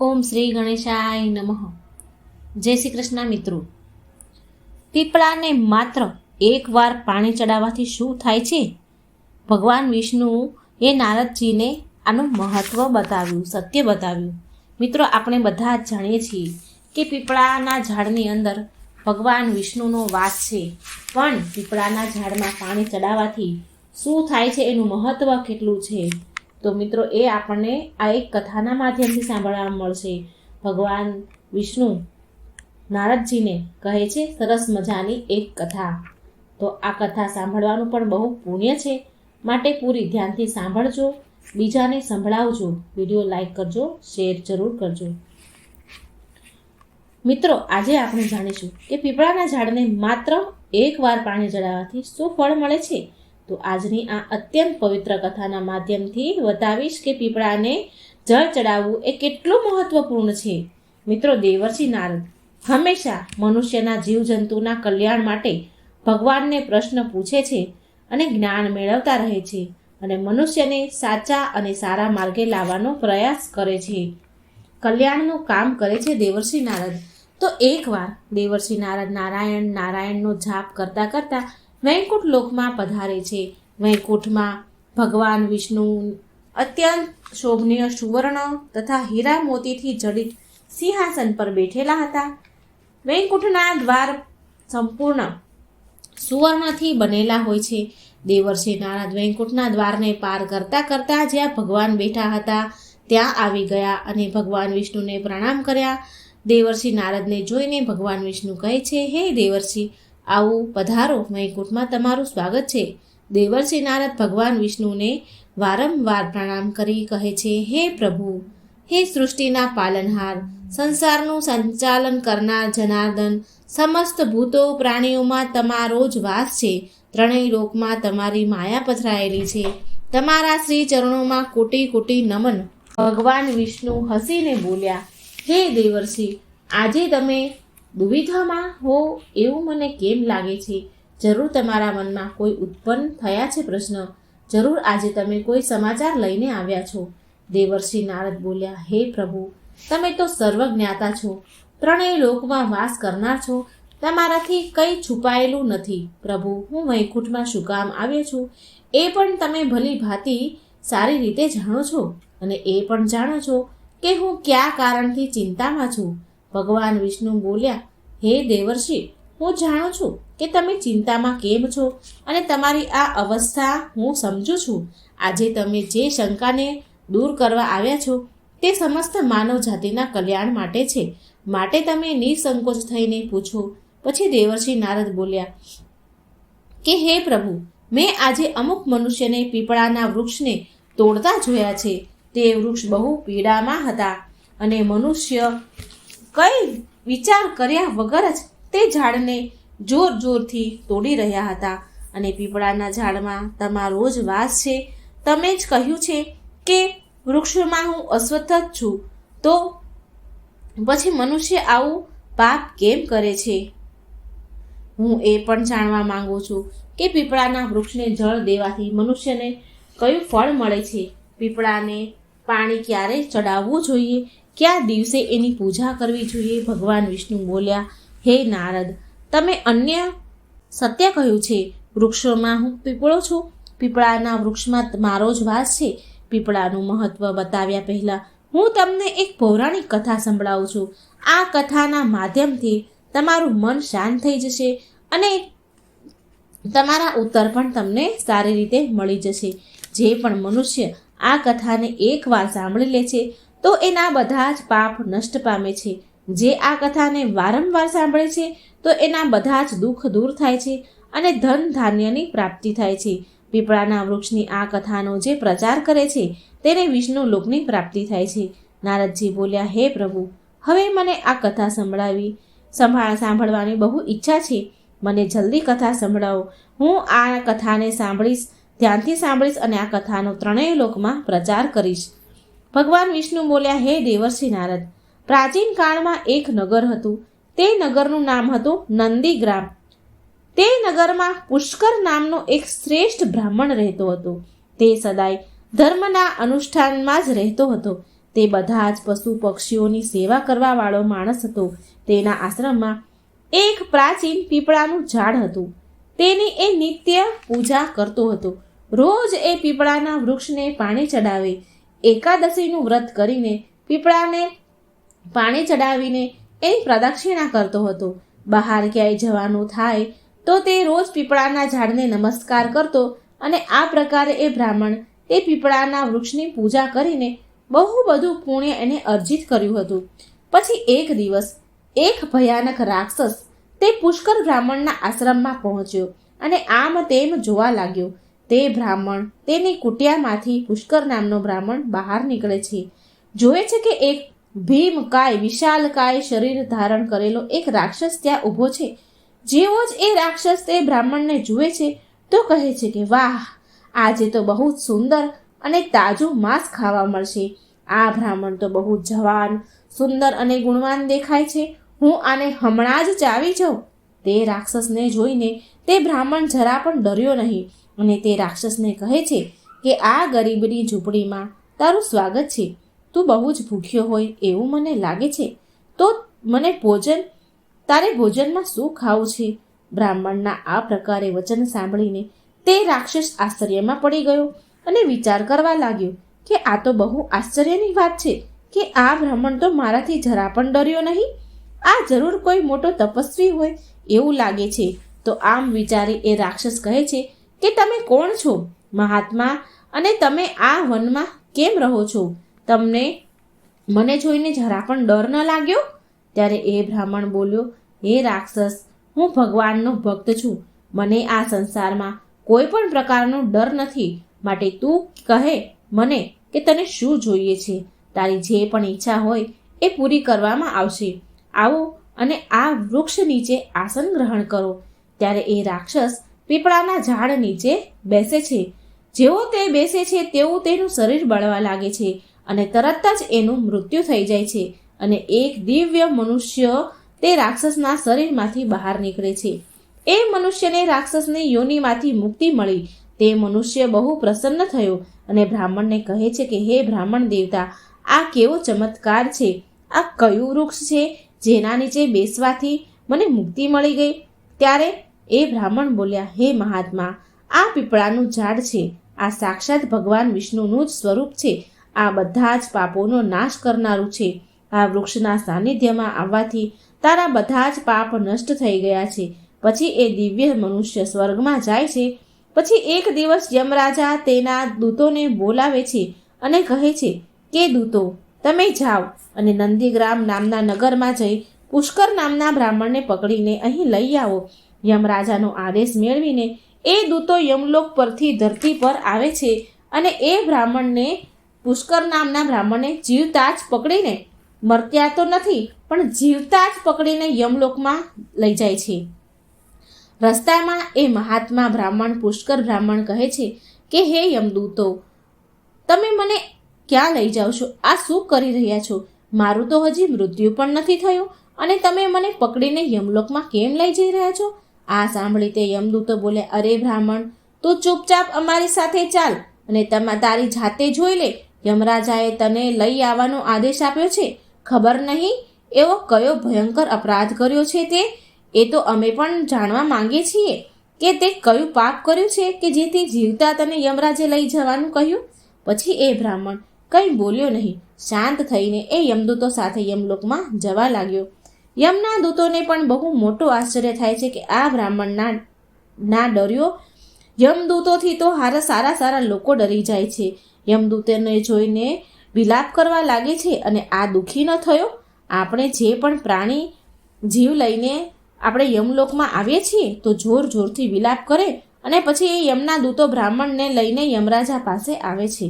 ઓમ શ્રી ગણેશાય નમઃ. જય શ્રી કૃષ્ણ મિત્રો. પીપળાને માત્ર એકવાર પાણી ચડાવવાથી શું થાય છે? ભગવાન વિષ્ણુ એ નારદજીને આનું મહત્વ બતાવ્યું, સત્ય બતાવ્યું. મિત્રો, આપણે બધા જ જાણીએ છીએ કે પીપળાના ઝાડની અંદર ભગવાન વિષ્ણુનો વાસ છે, પણ પીપળાના ઝાડમાં પાણી ચડાવવાથી શું થાય છે, એનું મહત્વ કેટલું છે, તો મિત્રો એ આપણને આ એક કથાના માધ્યમથી સાંભળવા મળશે. ભગવાન વિષ્ણુ નારદજીને કહે છે સરસ મજાની એક કથા. તો આ કથા સાંભળવાનું પણ બહુ પુણ્ય છે, માટે પૂરી ધ્યાનથી સાંભળજો, બીજાને સંભળાવજો, વિડીયો લાઈક કરજો, શેર જરૂર કરજો. મિત્રો, આજે આપણે જાણીશું કે પીપળાના ઝાડને માત્ર એકવાર પાણી ચડાવવાથી શું ફળ મળે છે. તો આજની આ અત્યંત પવિત્ર કથાના માધ્યમથી બતાવીશ કે પીપળાને જળ ચડાવવું એ કેટલું મહત્વપૂર્ણ છે. મિત્રો, દેવર્ષિ નારદ હંમેશા મનુષ્યના જીવજંતુના કલ્યાણ માટે ભગવાનને પ્રશ્ન પૂછે છે અને જ્ઞાન મેળવતા રહે છે અને મનુષ્યને સાચા અને સારા માર્ગે લાવવાનો પ્રયાસ કરે છે. કલ્યાણનું કામ કરે છે દેવર્ષિ નારદ. તો એકવાર દેવર્ષિ નારદ નારાયણનો જાપ કરતા કરતા વૈકુંઠ લોકમાં પધારે છે. વૈકુંઠમાં ભગવાન વિષ્ણુ અત્યંત શોભનીય સુવર્ણ તથા હીરા મોતીથી જડિત સિંહાસન પર બેઠેલા હતા. વૈકુંઠના દ્વાર સંપૂર્ણ સુવર્ણથી બનેલા હોય છે. દેવર્ષિ નારદ વૈકુંઠના દ્વારને પાર કરતા કરતા જ્યાં ભગવાન બેઠા હતા ત્યાં આવી ગયા અને ભગવાન વિષ્ણુને પ્રણામ કર્યા. દેવર્ષિ નારદને જોઈને ભગવાન વિષ્ણુ કહે છે, હે દેવર્ષિ, આવું પધારો, વૈકુંઠમાં તમારું સ્વાગત છે. દેવર્ષિ નારદ ભગવાન વિષ્ણુને વારંવાર પ્રણામ કરી કહે છે, હે પ્રભુ, હે સૃષ્ટિના પાલનહાર, સંસારનું સંચાલન કરનાર જનાર્દન, સમસ્ત ભૂતો પ્રાણીઓમાં તમારો જ વાસ છે. ત્રણેય લોકમાં તમારી માયા પથરાયેલી છે. તમારા શ્રી ચરણોમાં કોટી કોટી નમન. ભગવાન વિષ્ણુ હસીને બોલ્યા, હે દેવર્ષિ, આજે તમે દુવિધામાં હો એવું મને કેમ લાગે છે? જરૂર તમારા મનમાં કોઈ ઉત્પન્ન થયા છે પ્રશ્ન. જરૂર આજે તમે કોઈ સમાચાર લઈને આવ્યા છો. દેવર્ષિ નારદ બોલ્યા, હે પ્રભુ, તમે તો સર્વજ્ઞાતા છો, ત્રણેય લોકમાં વાસ કરનાર છો, તમારાથી કંઈ છુપાયેલું નથી. પ્રભુ, હું વૈકુંઠમાં શું કામ આવ્યો છું એ પણ તમે ભલી ભાંતિ સારી રીતે જાણો છો અને એ પણ જાણો છો કે હું કયા કારણથી ચિંતામાં છું. ભગવાન વિષ્ણુ બોલ્યા, હે દેવર્ષિ, હું જાણું છું કે તમે ચિંતામાં કેમ છો અને તમારી આ અવસ્થા હું સમજું છું. આજે તમે જે શંકાને દૂર કરવા આવ્યા છો તે સમસ્ત માનવ જાતિના કલ્યાણ માટે છે, માટે તમે નિસંકોચ થઈને પૂછો. પછી દેવર્ષિ નારદ બોલ્યા કે હે પ્રભુ, મેં આજે અમુક મનુષ્યને પીપળાના વૃક્ષને તોડતા જોયા છે. તે વૃક્ષ બહુ પીડામાં હતા અને મનુષ્ય કંઈ વિચાર કર્યા વગર જ તે ઝાડને જોર જોરથી તોડી રહ્યા હતા અને પીપળાના ઝાડમાં તમારો જ વાસ છે. તમે જ કહ્યું છે કે વૃક્ષમાં હું અસ્વસ્થ જ છું, તો પછી મનુષ્ય આવું પાપ કેમ કરે છે? હું એ પણ જાણવા માંગુ છું કે પીપળાના વૃક્ષને જળ દેવાથી મનુષ્યને કયું ફળ મળે છે? પીપળાને પાણી ક્યારે ચડાવવું જોઈએ? કયા દિવસે એની પૂજા કરવી જોઈએ? ભગવાન વિષ્ણુ બોલ્યા, હે નારદ, તમે અન્ય સત્ય કહ્યું છે. વૃક્ષોમાં હું પીપળો છું, પીપળાના વૃક્ષમાં મારો જ વાસ છે. પીપળાનું મહત્વ બતાવ્યા પહેલાં હું તમને એક પૌરાણિક કથા સંભળાવું છું. આ કથાના માધ્યમથી તમારું મન શાંત થઈ જશે અને તમારા ઉત્તર પણ તમને સારી રીતે મળી જશે. જે પણ મનુષ્ય આ કથાને એકવાર સાંભળી લે છે તો એના બધા જ પાપ નષ્ટ પામે છે. જે આ કથાને વારંવાર સાંભળે છે તો એના બધા જ દુઃખ દૂર થાય છે અને ધન ધાન્યની પ્રાપ્તિ થાય છે. પીપળાના વૃક્ષની આ કથાનો જે પ્રચાર કરે છે તેને વિષ્ણુ લોકની પ્રાપ્તિ થાય છે. નારદજી બોલ્યા, હે પ્રભુ, હવે મને આ કથા સાંભળવાની બહુ ઈચ્છા છે. મને જલ્દી કથા સંભળાવો. હું આ કથાને ધ્યાનથી સાંભળીશ અને આ કથાનો ત્રણેય લોકમાં પ્રચાર કરીશ. ભગવાન વિષ્ણુ બોલ્યા, હે દેવર્ષિ નારદ, પ્રાચીન કાળમાં એક નગર હતું. તે નગરનું નામ હતું નંદીગ્રામ. તે નગરમાં પુષ્કર નામનો એક શ્રેષ્ઠ બ્રાહ્મણ રહેતો હતો. તે સદાય ધર્મના અનુષ્ઠાનમાં જ રહેતો હતો. તે બધા જ પશુ પક્ષીઓની સેવા કરવા વાળો માણસ હતો. તેના આશ્રમમાં એક પ્રાચીન પીપળાનું ઝાડ હતું. તેની એ નિત્ય પૂજા કરતો હતો. રોજ એ પીપળાના વૃક્ષને પાણી ચડાવે. એકાદશીનું વ્રત કરીને પીપળાને પાણી ચડાવીને એની પ્રદક્ષિણા કરતો હતો. બહાર ક્યાંય જવાનું થાય તો તે રોજ પીપળાના ઝાડને નમસ્કાર કરતો અને આ પ્રકારે એ બ્રાહ્મણ તે પીપળાના વૃક્ષની પૂજા કરીને બહુ બધું પુણ્ય એને અર્જિત કર્યું હતું. પછી એક દિવસ એક ભયાનક રાક્ષસ તે પુષ્કર બ્રાહ્મણના આશ્રમમાં પહોંચ્યો અને આમ તેમ જોવા લાગ્યો. તે બ્રાહ્મણ તેની કુટિયામાંથી પુષ્કર નામનો બ્રાહ્મણ બહાર નીકળે છે. જોવે છે કે એક ભીમકાય વિશાલકાય શરીર ધારણ કરેલો એક રાક્ષસ ત્યાં ઊભો છે. જેવો જ એ રાક્ષસ તે બ્રાહ્મણને જુએ છે તો કહે છે કે વાહ, આજે તો બહુ જ સુંદર અને તાજું માંસ ખાવા મળશે. આ બ્રાહ્મણ તો બહુ જવાન, સુંદર અને ગુણવાન દેખાય છે. હું આને હમણાં જ ચાવી જાઉં. તે રાક્ષસને જોઈને તે બ્રાહ્મણ જરા પણ ડર્યો નહીં અને તે રાક્ષસને કહે છે કે આ ગરીબની ઝૂંપડીમાં તારું સ્વાગત છે. તું બહુ જ ભૂખ્યો હોય એવું મને લાગે છે, તો મને તારે ભોજનમાં શું ખાવું છે? બ્રાહ્મણના આ પ્રકારે વચન સાંભળીને તે રાક્ષસ આશ્ચર્યમાં પડી ગયો અને વિચાર કરવા લાગ્યો કે આ તો બહુ આશ્ચર્યની વાત છે કે આ બ્રાહ્મણ તો મારાથી જરા પણ ડર્યો નહીં. આ જરૂર કોઈ મોટો તપસ્વી હોય એવું લાગે છે. તો આમ વિચારી એ રાક્ષસ કહે છે કે તમે કોણ છો મહાત્મા, અને તમે આ વનમાં કેમ રહો છો? તમને મને જોઈને જરા પણ ડર ન લાગ્યો? ત્યારે એ બ્રાહ્મણ બોલ્યો, હે રાક્ષસ, હું ભગવાનનો ભક્ત છું. મને આ સંસારમાં કોઈ પણ પ્રકારનો ડર નથી. માટે તું કહે મને કે તને શું જોઈએ છે. તારી જે પણ ઈચ્છા હોય એ પૂરી કરવામાં આવશે. આવો અને આ વૃક્ષ નીચે આસન ગ્રહણ કરો. ત્યારે એ રાક્ષસ પીપળાના ઝાડ નીચે બેસે છે. જેવો તે બેસે છે તેવું તેનું શરીર બળવા લાગે છે અને તરત જ એનું મૃત્યુ થઈ જાય છે અને એક દિવ્ય મનુષ્ય તે રાક્ષસના શરીરમાંથી બહાર નીકળે છે. એ મનુષ્યને રાક્ષસની યોનિમાંથી મુક્તિ મળી. તે મનુષ્ય બહુ પ્રસન્ન થયો અને બ્રાહ્મણને કહે છે કે હે બ્રાહ્મણ દેવતા, આ કેવો ચમત્કાર છે! આ કયું વૃક્ષ છે જેના નીચે બેસવાથી મને મુક્તિ મળી ગઈ? ત્યારે એ બ્રાહ્મણ બોલ્યા, હે મહાત્મા, આ પીપળાનું ઝાડ છે. આ સાક્ષાત ભગવાન વિષ્ણુનું જ સ્વરૂપ છે. આ બધા જ પાપોનો નાશ કરનારું છે. આ વૃક્ષના સાનિધ્યમાં આવવાથી તારા બધા જ પાપ નષ્ટ થઈ ગયા છે. પછી એ દિવ્ય મનુષ્ય સ્વર્ગમાં જાય છે. પછી એક દિવસ યમરાજા તેના દૂતોને બોલાવે છે અને કહે છે કે દૂતો, તમે જાઓ અને નંદીગ્રામ નામના નગરમાં જઈ પુષ્કર નામના બ્રાહ્મણને પકડીને અહીં લઈ આવો. યમરાજાનો આદેશ મેળવીને એ દૂતો યમલોક પરથી ધરતી પર આવે છે અને એ બ્રાહ્મણને પુષ્કર નામના બ્રાહ્મણને જીવતા જ પકડીને, મર્ત્યા તો નથી પણ જીવતા જ પકડીને યમલોકમાં લઈ જાય છે. રસ્તામાં એ મહાત્મા બ્રાહ્મણ પુષ્કર બ્રાહ્મણ કહે છે કે હે યમદૂતો, તમે મને ક્યાં લઈ જાઓ છો? આ શું કરી રહ્યા છો? મારું તો હજી મૃત્યુ પણ નથી થયું અને તમે મને પકડીને યમલોકમાં કેમ લઈ જઈ રહ્યા છો? આ સાંભળી તે યમદૂતો બોલે, અરે બ્રાહ્મણ, તું ચૂપચાપ અમારી સાથે ચાલ અને તારી જાતે જોઈ લે. યમરાજાએ તને લઈ આવવાનો આદેશ આપ્યો છે. ખબર નહીં એવો કયો ભયંકર અપરાધ કર્યો છે તે? એ તો અમે પણ જાણવા માંગીએ છીએ કે તે કયું પાપ કર્યું છે કે જેથી જીવતા તને યમરાજે લઈ જવાનું કહ્યું. પછી એ બ્રાહ્મણ કંઈ બોલ્યો નહીં. શાંત થઈને એ યમદૂતો સાથે યમલોકમાં જવા લાગ્યો. યમના દૂતોને પણ બહુ મોટો આશ્ચર્ય થાય છે કે આ બ્રાહ્મણ ના ડર્યો. યમદૂતોથી તો સારા લોકો ડરી જાય છે. યમદૂતોને જોઈને વિલાપ કરવા લાગે છે અને આ દુઃખી ન થયો? આપણે જે પણ પ્રાણી જીવ લઈને આપણે યમલોકમાં આવીએ છીએ તો જોરથી વિલાપ કરે અને પછી એ યમના દૂતો બ્રાહ્મણને લઈને યમરાજા પાસે આવે છે.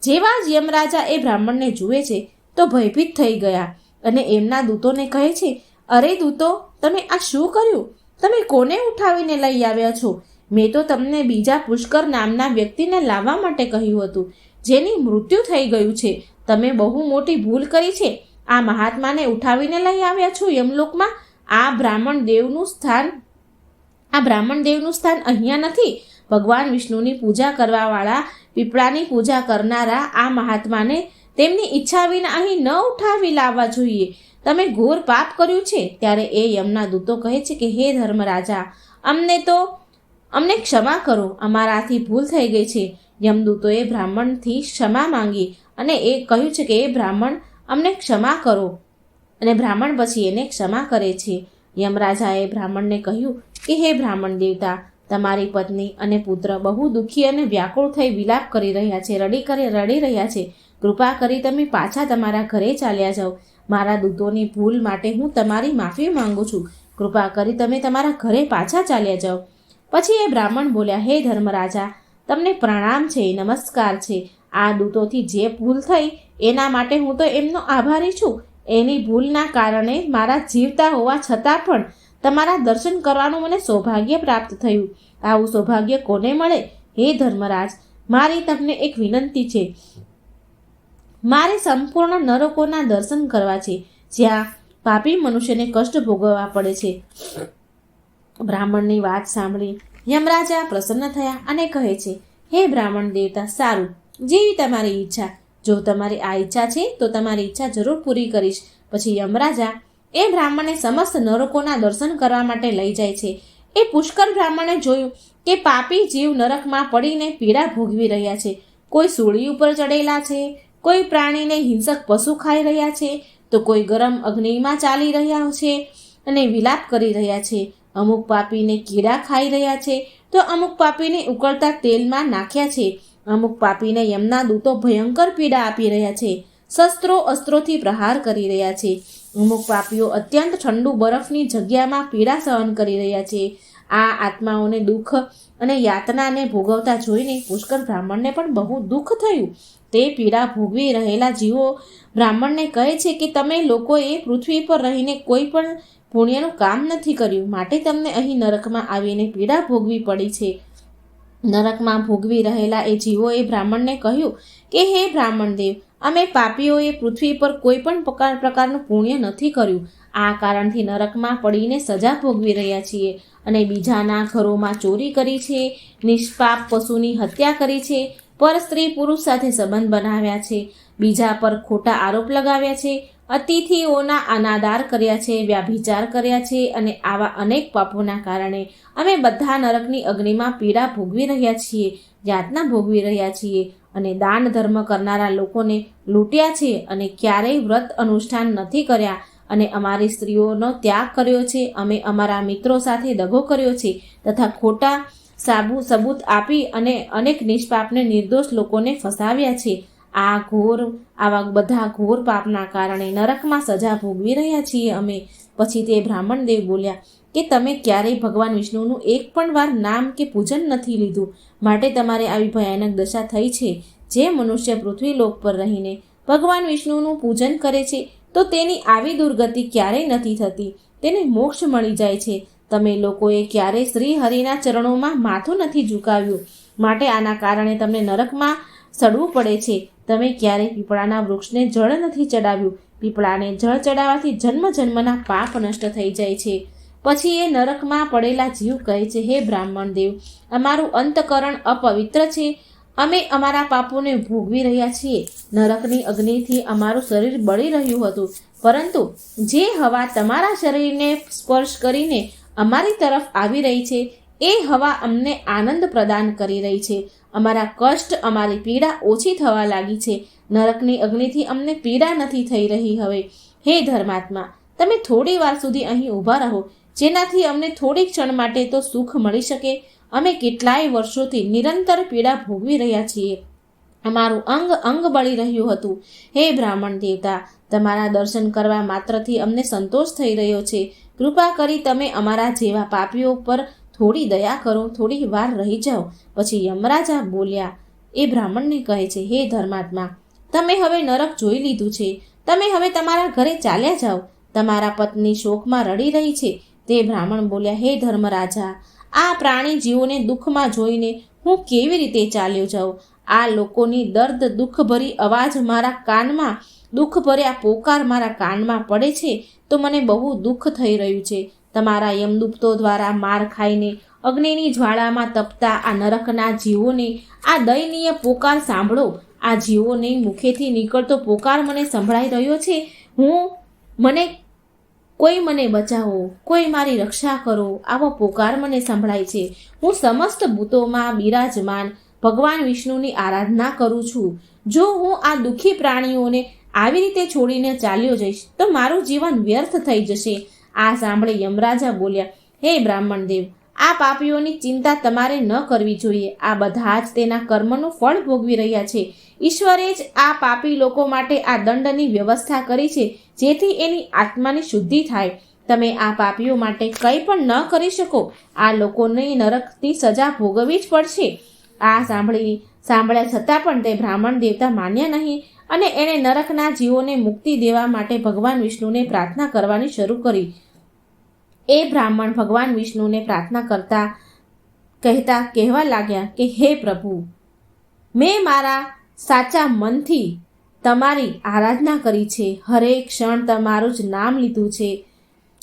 જેવા જ યમરાજા એ બ્રાહ્મણને જુએ છે તો ભયભીત થઈ ગયા અને એમના દૂતોને કહે છે, અરે દૂતો, તમે આ શું કર્યું? તમે કોને ઉઠાવીને લઈ આવ્યા છો? મેં તો તમને બીજા પુષ્કર નામના વ્યક્તિને લાવવા માટે કહ્યું હતું, જેની મૃત્યુ થઈ ગયું છે. તમે બહુ મોટી ભૂલ કરી છે. આ મહાત્માને ઉઠાવીને લઈ આવ્યા છો યમલોકમાં. આ બ્રાહ્મણ દેવનું સ્થાન અહીંયા નથી. ભગવાન વિષ્ણુની પૂજા કરવાવાળા પીપળાની પૂજા કરનારા આ મહાત્માને તેમની ઈચ્છા વિના અહીં ન ઉઠાવી લાવવા જોઈએ. તમે ઘોર પાપ કર્યું છે. ત્યારે એ યમના દૂતો કહે છે કે હે ધર્મરાજા, અમને ક્ષમા કરો, અમારાથી ભૂલ થઈ ગઈ છે. યમદૂતોએ બ્રાહ્મણથી ક્ષમા માંગી અને એ કહ્યું છે કે એ બ્રાહ્મણ અમને ક્ષમા કરો, અને બ્રાહ્મણ પછી એને ક્ષમા કરે છે. યમરાજાએ બ્રાહ્મણને કહ્યું કે હે બ્રાહ્મણ દેવતા, તમારી પત્ની અને પુત્ર બહુ દુઃખી અને વ્યાકુળ થઈ વિલાપ કરી રહ્યા છે, રડી રહ્યા છે. કૃપા કરી તમે પાછા તમારા ઘરે ચાલ્યા જાઓ. મારા દૂતોની ભૂલ માટે હું તમારી માફી માંગુ છું. કૃપા કરી તમે તમારા ઘરે પાછા ચાલ્યા જાઓ. પછી એ બ્રાહ્મણ બોલ્યા, હે ધર્મરાજા, તમને પ્રણામ છે, નમસ્કાર છે. આ દૂતોથી જે ભૂલ થઈ એના માટે હું તો એમનો આભારી છું. એની ભૂલના કારણે મારા જીવતા હોવા છતાં પણ તમારા દર્શન કરવાનું મને સૌભાગ્ય પ્રાપ્ત થયું. આવું સૌભાગ્ય કોને મળે? હે ધર્મરાજ, મારી તમને એક વિનંતી છે. મારે સંપૂર્ણ નરકોના દર્શન કરવા છે, જ્યાં પાપી મનુષ્યને કષ્ટ ભોગવવા પડે છે. બ્રાહ્મણની વાત સાંભળી યમરાજા પ્રસન્ન થયા અને કહે છે, હે બ્રાહ્મણ દેવતા, સારું, જેવી તમારી ઈચ્છા. જો તમારી આ ઈચ્છા છે તો તમારી ઈચ્છા જરૂર પૂરી કરીશ. પછી યમરાજા એ બ્રાહ્મણને સમસ્ત નરકોના દર્શન કરવા માટે લઈ જાય છે. એ પુષ્કર બ્રાહ્મણે જોયું કે પાપી જીવ નરકમાં પડીને પીડા ભોગવી રહ્યા છે. કોઈ સૂળી ઉપર ચડેલા છે, કોઈ પ્રાણીને હિંસક પશુ ખાઈ રહ્યા છે, તો કોઈ ગરમ અગ્નિમાં ચાલી રહ્યા છે અને વિલાપ કરી રહ્યા છે. અમુક પાપીને કીડા ખાઈ રહ્યા છે, તો અમુક પાપીને ઉકળતા તેલમાં નાખ્યા છે. અમુક પાપીને યમના દૂતો ભયંકર પીડા આપી રહ્યા છે, શસ્ત્રો અસ્ત્રોથી પ્રહાર કરી રહ્યા છે. અમુક પાપીઓ અત્યંત ઠંડુ બરફની જગ્યામાં પીડા સહન કરી રહ્યા છે. આ આત્માઓને દુઃખ અને યાતનાને ભોગવતા જોઈને પુષ્કર બ્રાહ્મણને પણ બહુ દુઃખ થયું. તે પીડા ભોગવી રહેલા જીવો બ્રાહ્મણને કહે છે કે તમે લોકોએ પૃથ્વી પર રહીને કોઈ પણ પુણ્યનું કામ નથી કર્યું, માટે તમને અહીં નરકમાં આવીને પીડા ભોગવી પડી છે. નરકમાં ભોગવી રહેલા એ જીવોએ બ્રાહ્મણને કહ્યું કે હે બ્રાહ્મણ દેવ, અમે પાપીઓએ પૃથ્વી પર કોઈ પણ પ્રકારનું પુણ્ય નથી કર્યું. આ કારણથી નરકમાં પડીને સજા ભોગવી રહ્યા છીએ અને બીજાના ઘરોમાં ચોરી કરી છે, નિષ્પાપ પશુની હત્યા કરી છે, પર સ્ત્રી પુરુષ સાથે સંબંધ બનાવ્યા છે, બીજા પર ખોટા આરોપ લગાવ્યા છે, અતિથિઓના અનાદાર કર્યા છે, વ્યાભિચાર કર્યા છે, અને આવા અનેક પાપોના કારણે અમે બધા નરકની અગ્નિમાં પીડા ભોગવી રહ્યા છીએ, યાતના ભોગવી રહ્યા છીએ, અને દાન ધર્મ કરનારા લોકોને લૂંટ્યા છે, અને ક્યારેય વ્રત અનુષ્ઠાન નથી કર્યા, અને અમારી સ્ત્રીઓનો ત્યાગ કર્યો છે. અમે અમારા મિત્રો સાથે દગો કર્યો છે તથા ખોટા સબૂત આપી અને અનેક નિષ્પાપને નિર્દોષ લોકોને ફસાવ્યા છે. આવા બધા ઘોર પાપના કારણે નરકમાં સજા ભોગવી રહ્યા છીએ અમે. પછી તે બ્રાહ્મણ દેવ બોલ્યા કે તમે ક્યારેય ભગવાન વિષ્ણુનું એક પણ વાર નામ કે પૂજન નથી લીધું, માટે તમારે આવી ભયાનક દશા થઈ છે. જે મનુષ્ય પૃથ્વી લોક પર રહીને ભગવાન વિષ્ણુનું પૂજન કરે છે તો તેની આવી દુર્ગતિ ક્યારેય નથી થતી, તેને મોક્ષ મળી જાય છે. તમે લોકોએ ક્યારેય શ્રી હરિના ચરણોમાં માથું નથી ઝુકાવ્યું, માટે આના કારણે તમને નરકમાં સડવું પડે છે. તમે ક્યારેય પીપળાના વૃક્ષને જળ નથી ચડાવ્યું. પીપળાને જળ ચડાવવાથી જન્મ જન્મના પાપ નષ્ટ થઈ જાય છે. પછી એ નરકમાં પડેલા જીવ કહે છે, હે બ્રાહ્મણ દેવ, અમારું અંતકરણ અપવિત્ર છે. અમે અમારા પાપોને ભોગવી રહ્યા છીએ. નરકની અગ્નિથી અમારું શરીર બળી રહ્યું હતું, પરંતુ જે હવા તમારા શરીરને સ્પર્શ કરીને અમારી તરફ આવી રહી છે એ હવા અમને આનંદ પ્રદાન કરી રહી છે. અમારા કષ્ટ, અમારી પીડા ઓછી થવા લાગી છે. નરકની અગ્નિથી અમને પીડા નથી થઈ રહી હવે. હે ધર્માત્મા, તમે થોડી વાર સુધી અહીં ઊભા રહો, જેનાથી અમને થોડી ક્ષણ માટે તો સુખ મળી શકે. અમે કેટલાય વર્ષોથી નિરંતર પીડા ભોગવી રહ્યા છીએ. અમારું અંગ બળી રહ્યું હતું. હે બ્રાહ્મણ દેવતા, તમારા દર્શન કરવા માત્રથી અમને સંતોષ થઈ રહ્યો છે. કૃપા કરી તમે અમારા જેવા પાપીઓ પર થોડી દયા કરો, થોડી વાર રહી જાઓ. પછી યમરાજા બોલ્યા, એ બ્રાહ્મણને કહે છે, હે ધર્માત્મા, તમે હવે નરક જોઈ લીધું છે. તમે હવે તમારા ઘરે ચાલ્યા જાઓ. તમારા પત્ની શોકમાં રડી રહી છે. તે બ્રાહ્મણ બોલ્યા, હે ધર્મરાજા, આ પ્રાણી જીવોને દુઃખમાં જોઈને હું કેવી રીતે ચાલ્યો જાઉં? આ લોકોની દર્દ દુઃખભરી અવાજ મારા કાનમાં, દુઃખભર્યા પોકાર મારા કાનમાં પડે છે તો મને બહુ દુઃખ થઈ રહ્યું છે. તમારા યમદૂતો દ્વારા માર ખાઈને અગ્નિની જ્વાળામાં તપતા આ નરકના જીવોને આ દયનીય પોકાર સાંભળો આ જીવોની મુખેથી નીકળતો પોકાર મને સંભળાઈ રહ્યો છે. કોઈ મને બચાવો, કોઈ મારી રક્ષા કરો, આવો પોકાર મને સંભળાય છે. હું સમસ્ત ભૂતોમાં બિરાજમાન ભગવાન વિષ્ણુની આરાધના કરું છું. જો હું આ દુઃખી પ્રાણીઓને આવી રીતે છોડીને ચાલ્યો જઈશ તો મારું જીવન વ્યર્થ થઈ જશે. આ સાંભળી યમરાજા બોલ્યા, હે બ્રાહ્મણ દેવ, આ પાપીઓની ચિંતા તમારે ન કરવી જોઈએ. આ બધા જ તેના કર્મનું ફળ ભોગવી રહ્યા છે. ઈશ્વરે જ આ પાપી લોકો માટે આ દંડની વ્યવસ્થા કરી છે, જેથી એની આત્માની શુદ્ધિ થાય. તમે આ પાપીઓ માટે કંઈ પણ ન કરી શકો. આ લોકોની નરકની સજા ભોગવવી જ પડશે. આ સાંભળ્યા છતાં પણ તે બ્રાહ્મણ દેવતા માન્યા નહીં અને એણે નરકના જીવોને મુક્તિ દેવા માટે ભગવાન વિષ્ણુને પ્રાર્થના કરવાની શરૂ કરી. એ બ્રાહ્મણ ભગવાન વિષ્ણુને પ્રાર્થના કહેવા લાગ્યા કે હે પ્રભુ, મેં મારા સાચા મનથી તમારી આરાધના કરી છે. હરેક ક્ષણ તમારું જ નામ લીધું છે.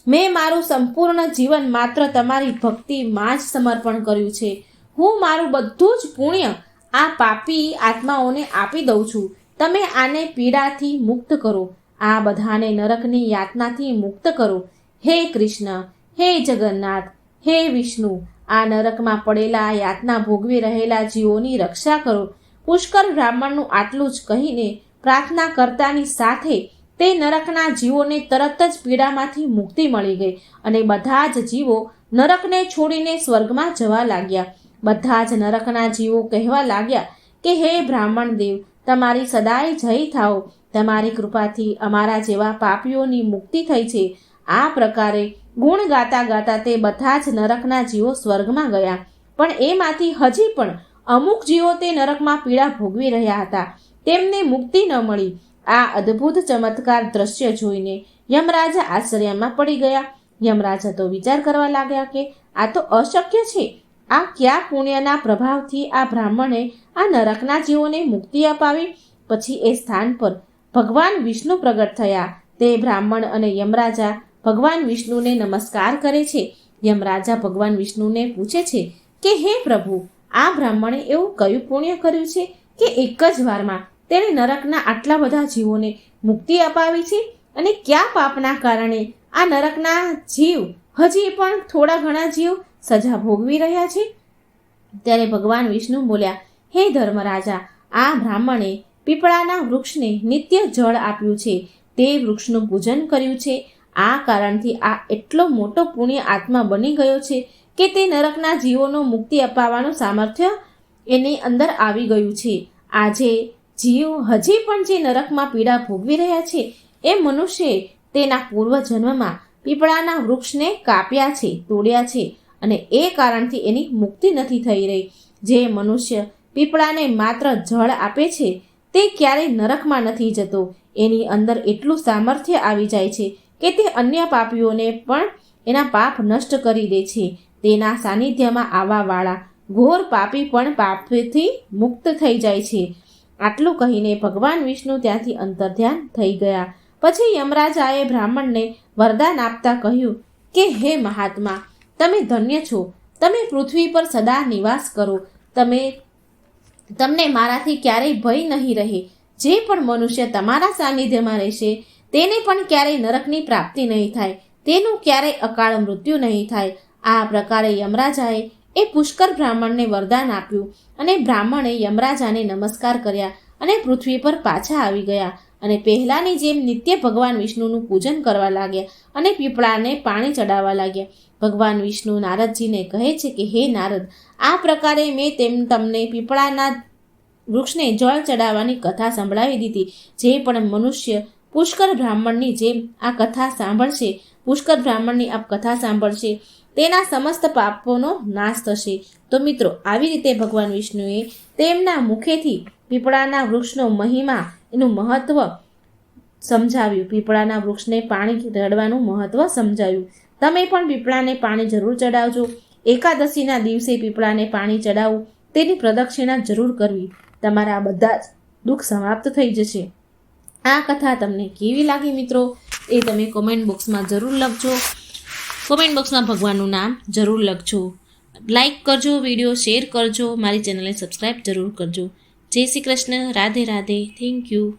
મેં મારું સંપૂર્ણ જીવન માત્ર તમારી ભક્તિમાં જ સમર્પણ કર્યું છે. હું મારું બધું જ પુણ્ય આ પાપી આત્માઓને આપી દઉં છું. તમે આને પીડાથી મુક્ત કરો. આ બધાને નરકની યાતનાથી મુક્ત કરો. હે કૃષ્ણ, હે જગન્નાથ, હે વિષ્ણુ, આ નરકમાં પડેલા યાતના ભોગવી રહેલા જીવોની રક્ષા કરો. પુષ્કર બ્રાહ્મણનું આટલું જ કહીને પ્રાર્થના કરતાની સાથે તે નરકના જીવોને તરત જ પીડામાંથી મુક્તિ મળી ગઈ અને બધા જ જીવો નરકને છોડીને સ્વર્ગમાં જવા લાગ્યા. બધા જ નરકના જીવો કહેવા લાગ્યા કે હે બ્રાહ્મણ દેવ, તમારી સદાય જય થાઓ. તમારી કૃપાથી અમારા જેવા પાપીઓની મુક્તિ થઈ છે. આ પ્રકારે ગુણ ગાતા ગાતા તે બધા જ નરકના જીવો સ્વર્ગમાં ગયા. પણ એમાંથી હજી પણ અમુક જીવો તે નરકમાં પીડા ભોગવી રહ્યા હતા. તેમને મુક્તિ ન મળી. આ અદ્ભુત ચમત્કાર દ્રશ્ય જોઈને યમરાજા આશ્ચર્યમાં પડી ગયા. યમરાજા તો વિચાર કરવા લાગ્યા કે આ તો અશક્ય છે. આ કયા પુણ્યના પ્રભાવથી આ બ્રાહ્મણે આ નરકના જીવોને મુક્તિ અપાવી? પછી એ સ્થાન પર ભગવાન વિષ્ણુ પ્રગટ થયા. તે બ્રાહ્મણ અને યમરાજા ભગવાન વિષ્ણુને નમસ્કાર કરે છે. યમરાજા ભગવાન વિષ્ણુને પૂછે છે કે હે પ્રભુ, આ બ્રાહ્મણે એવું કયું પુણ્ય કર્યું છે કે એક જ વારમાં તેણે નરકના આટલા બધા જીવોને મુક્તિ અપાવી છે? અને કયા પાપના કારણે આ નરકના જીવ હજી પણ થોડા ઘણા જીવ સજા ભોગવી રહ્યા છે? ત્યારે ભગવાન વિષ્ણુ બોલ્યા, હે ધર્મરાજા, આ બ્રાહ્મણે પીપળાના વૃક્ષને નિત્ય જળ આપ્યું છે. તે વૃક્ષનું પૂજન કર્યું છે. આ કારણથી આ એટલો મોટો પુણ્ય આત્મા બની ગયો છે કે તે નરકના જીવોનો મુક્તિ અપાવવાનું સામર્થ્ય એની અંદર આવી ગયું છે. આજે જીવ હજી પણ જે નરકમાં પીડા ભોગવી રહ્યા છે એ મનુષ્યએ તેના પૂર્વજન્મમાં પીપળાના વૃક્ષને કાપ્યા છે, તોડ્યા છે અને એ કારણથી એની મુક્તિ નથી થઈ રહી. જે મનુષ્ય પીપળાને માત્ર જળ આપે છે તે ક્યારેય નરકમાં નથી જતો. એની અંદર એટલું સામર્થ્ય આવી જાય છે કે તે અન્ય પાપીઓને પણ એના પાપ નષ્ટ કરી દે છે. તેના સાનિધ્યમાં આવવાવાળા ઘોર પાપી પણ પાપથી મુક્ત થઈ જાય છે. આટલું કહીને ભગવાન વિષ્ણુ ત્યાંથી અંતર્ધ્યાન થઈ ગયા. પછી યમરાજાએ બ્રાહ્મણને વરદાન આપતા કહ્યું કે હે મહાત્મા, તમે ધન્ય છો. તમે પૃથ્વી પર સદા નિવાસ કરો. તમને મારાથી ક્યારેય ભય નહીં રહે. જે પણ મનુષ્ય તમારા સાનિધ્યમાં રહેશે તેને પણ ક્યારેય નરકની પ્રાપ્તિ નહીં થાય. તેનું ક્યારેય અકાળ મૃત્યુ નહીં થાય. આ પ્રકારે યમરાજાએ એ પુષ્કર બ્રાહ્મણને વરદાન આપ્યું અને બ્રાહ્મણે યમરાજાને નમસ્કાર કર્યા અને પૃથ્વી પર પાછા આવી ગયા અને પહેલાની જેમ નિત્ય ભગવાન વિષ્ણુનું પૂજન કરવા લાગ્યા અને પીપળાને પાણી ચડાવવા લાગ્યા. ભગવાન વિષ્ણુ નારદજીને કહે છે કે હે નારદ, આ પ્રકારે મેં તમને પીપળાના વૃક્ષને જળ ચડાવવાની કથા સંભળાવી દીધી. જે પણ મનુષ્ય પુષ્કર બ્રાહ્મણની જેમ આ કથા સાંભળશે તેના સમસ્ત પાપોનો નાશ થશે. તો મિત્રો, આવી રીતે ભગવાન વિષ્ણુએ તેમના મુખેથી પીપળાના વૃક્ષનો મહિમા, એનું મહત્વ સમજાવ્યું. પીપળાના વૃક્ષને પાણી ચડાવવાનું મહત્વ સમજાવ્યું. તમે પણ પીપળાને પાણી જરૂર ચડાવજો. એકાદશીના દિવસે પીપળાને પાણી ચડાવવું, તેની પ્રદક્ષિણા જરૂર કરવી. તમારા બધા જ દુઃખ સમાપ્ત થઈ જશે. આ કથા તમને કેવી લાગી મિત્રો, એ તમે કોમેન્ટ બોક્સમાં જરૂર લખજો. કોમેન્ટ બોક્સમાં ભગવાનનું નામ જરૂર લખજો. લાઈક કરજો, વિડીયો શેર કરજો, મારી ચેનલને સબસ્ક્રાઈબ જરૂર કરજો. જય શ્રી કૃષ્ણ. રાધે રાધે. Thank you.